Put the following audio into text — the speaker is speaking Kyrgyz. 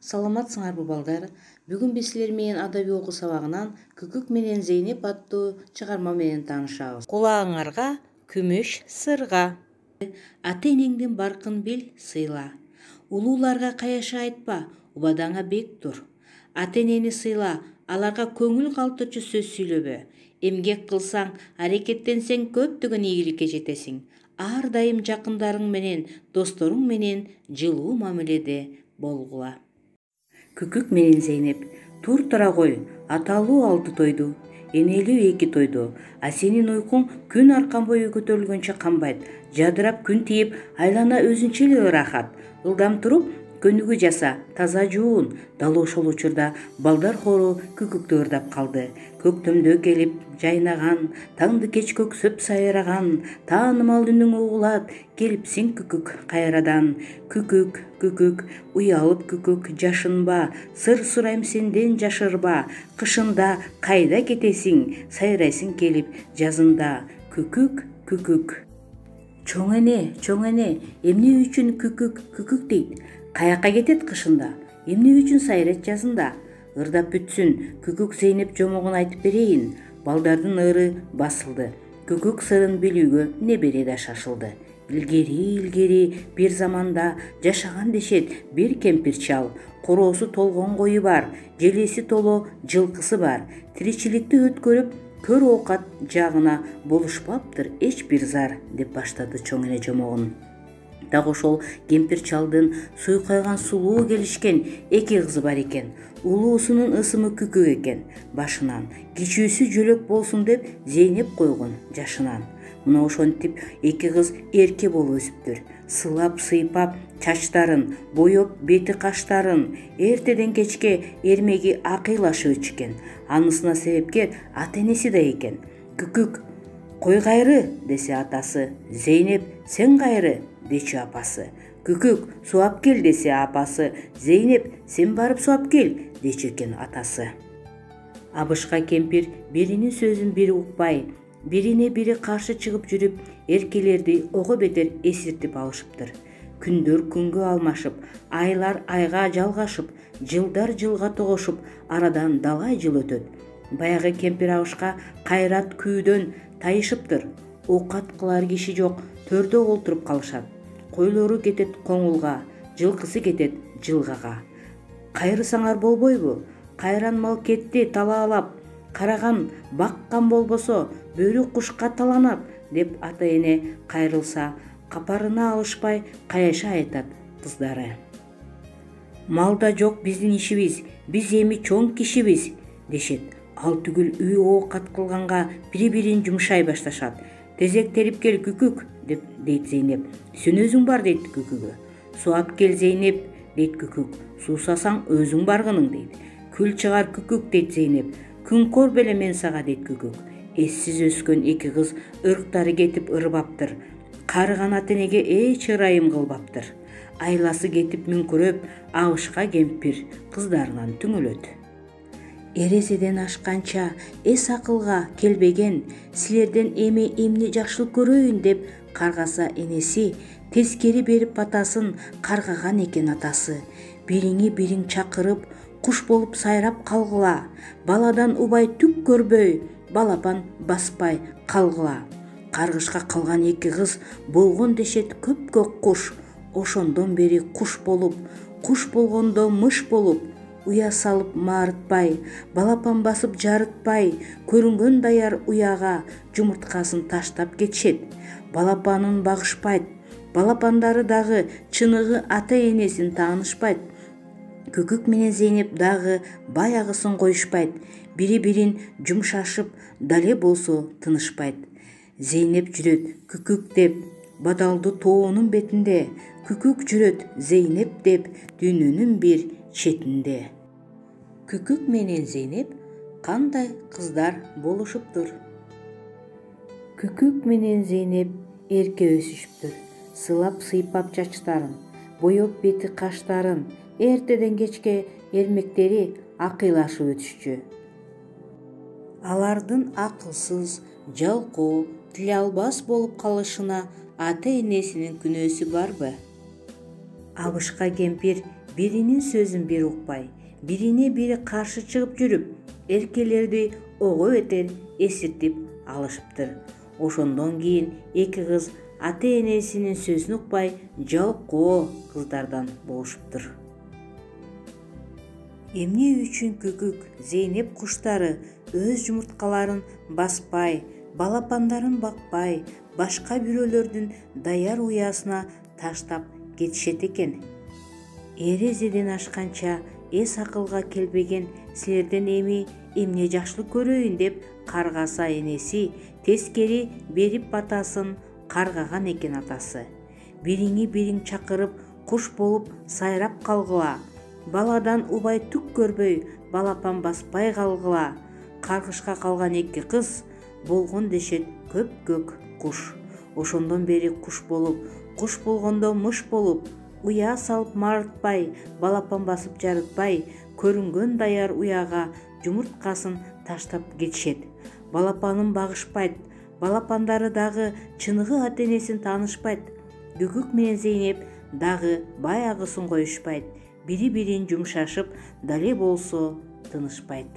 Саламатсыңарбы балдар? Бүгүн биз силер менен адабий окуу сабагынан Күкүк менен Зейнеп аттуу чыгарма менен таанышабыз. Кулагыңарга күмүш сырга. Ата энеңдин баркын бил, сыйла. Улууларга каяша айтпа, убадаңа бек тур. Ата энени сыйла, аларга көңүл калтырчу сөз сүйлөбө. Эмгек кылсаң, аракеттенсең көптөгөн ийгиликке жетесиң. Ар дайым жакындарың менен, досторуң менен жылуу мамиледе болгула. Күкүк менен Зейнеп, тур тура кой, аталуу 6 тойду, энелүү 2 тойду, а сенин уйкуң күн аркан бою көтөрүлгөнчө камбайт, жадырап күн тийип, айлана өзүнчө эле ырахат. Ылдам туруп, көнүгүү жаса, таза жуун. Дал ошол учурда балдар хору күкүктү ырдап калды. Көктөмдө келип жайнаган, таңды кеч көксөп сайраган, таанымал үнүң угулат, келипсиң күкүк кайрадан. Күкүк, күкүк, уялып күкүк, жашынба, сыр сурайм сенден жашырба. Кышында кайда кетесиң, сайрайсың келип жазында. Күкүк, күкүк. Чоң эне, эмне үчүн күкүк, күкүк дейт? Каяка кетет кышында? Эмне үчүн сайрайт жазында? Ырдап бүтсүн, күкүк Зейнеп жомогун айтып берейин. Балдардын ыры басылды. Күкүк сырын билүүгө небере да шашылды. Илгери бир заманда жашаган дешет бир кемпир чал. Короосу толгон кою бар, желеси толо жылкысы бар. Тиричиликти өткөрүп, көр оокат жагына болушпаптыр эч бир зар, деп баштады чоң эне жомогун. Так ошол кемпир чалдын суйкайган сулуу келишкен 2 кызы бар экен. Улуусунун ысымы Күкүк экен. Башынан кичүүсү жөлөк болсун деп Зейнеп койгон жашынан. Мына ошентип 2 кыз эрке болуп өсүптүр. Сылап сыйпап чачтарын, боёп бети каштарын, эртеден кечке эрмеги акыйлашып өчкөн. Анысына себепкер ата энеси да экен. Күкүк, кой кайры десе атасы, Зейнеп, сен кайры дечү апасы. Күкүк, сууап кел десе апасы, Зейнеп, сен барып сууап кел дечү экен атасы. Абышка кемпир биринин сөзүн бири укпай, бирине бири каршы чыгып жүрүп, эркелерди ого бетер эсиртип алышыптыр. Күндөр күнгө алмашып, айлар айга жалгашып, жылдар жылга тогошуп, арадан далай жыл өтөт. Баягы кемпир абышка кайрат күүдөн тайышыптыр. Оокат кылар киши жок, төрдө олтуруп калышат. Койлору кетет коңулга, жылкысы кетет жылгага. Кайрысаңар болбойбу? Кайран мал кетти талаалап, караган баккан болбосо бөрү кушка таланат, деп ата эне кайрылса, капарына алышпай каяша айтат кыздары. Малда жок биздин ишибиз, биз эми чоң кишибиз, дешет. Ал түгүл үй оокат кылганга бири-бирин жумшай башташат. Тезек терип кел Күкүк, дейт Зейнеп. Сен өзүң бар, дейт Күкүгө. Сууап кел Зейнеп, дейт Күкүк. Суусасаң өзүң баргының, дейт. Күл чыгар Күкүк, дейт Зейнеп. Күнкөр беле мен сага, дейт Күкүк. Эссиз өскөн 2 кыз ырктары кетип ырбаптыр. Карыган ата энеге эч ырайым кылбаптыр. Айласы кетип мүңкүрөп, абышка кемпир кыздарынан түңөлөт. Эрезеден ашканча эс акылга келбеген, силерден эми эмне жакшылык көрөйүн деп каргаса энеси, тескери берип батасын каргаган экен атасы. Бириңи бириң чакырып, куш болуп сайрап калгыла. Баладан убай түк көрбөй, балапан баспай калгыла. Каргышка калган 2 кыз болгон дешет көпкө куш. Ошондон бери куш болуп, куш болгондо мыш болуп, уя салып маарытпай, балапан басып жарытпай, көрүнгөн даяр уяга жумурткасын таштап кетишет. Балапанын багышпайт, балапандары дагы чыныгы ата энесин таанышпайт. Күкүк менен Зейнеп дагы баягысын коюшпайт, бири-бирин жумшашып, дале болсо тынышпайт. Зейнеп жүрөт Күкүк деп, бадалды тоонун бетинде, Күкүк жүрөт Зейнеп деп, дүйнөнүн бир четинде. Күкүк менен Зейнеп кандай кыздар болушуптур? Күкүк менен Зейнеп эрке өсүшүптүр. Сылап сыйпап чачтарын, боёп бети каштарын, эртеден кечке эрмектери акыйлашып өтүшчү. Алардын акылсыз, жалкоо, тиле албас болуп калышына ата энесинин күнөөсү барбы? Абышка кемпир биринин сөзүн бири укпай, бирине бири каршы чыгып жүрүп, эркелерди ого бетер эсиртип алышыптыр. Ошондон кийин эки кыз ата-энесинин сөзүн укпай жалкоо кыздардан болушуптур. Эмне үчүн күкүк, Зейнеп куштары өз жумурткаларын баспай, балапандарын бакпай, башка бирөөлөрдүн даяр уясына таштап кетишет экен? Эрезеден ашканча эс акылга келбеген силерден эми эмне жакшылык көрөйүн деп каргаса энеси тескери берип батасын каргаган экен атасы. Бириңи бириң чакырып куш болуп сайрап калгыла, баладан убай түк көрбөй балапан баспай калгыла. Каргышка калган эки кыз болгон дешет көк куш. Ошондон бери куш болуп, куш болгондо мыш болуп, уя салып марытпай, балапан басып жарытпай, көрүнгөн даяр уяга жумурткасын таштап кетишет. Балапанын багышпайт, балапандары дагы чыныгы ата-энесин таанышпайт. Күкүк менен Зейнеп дагы баягысын коюшпайт, бири-бирин жумшашып дале болсо тынышпайт.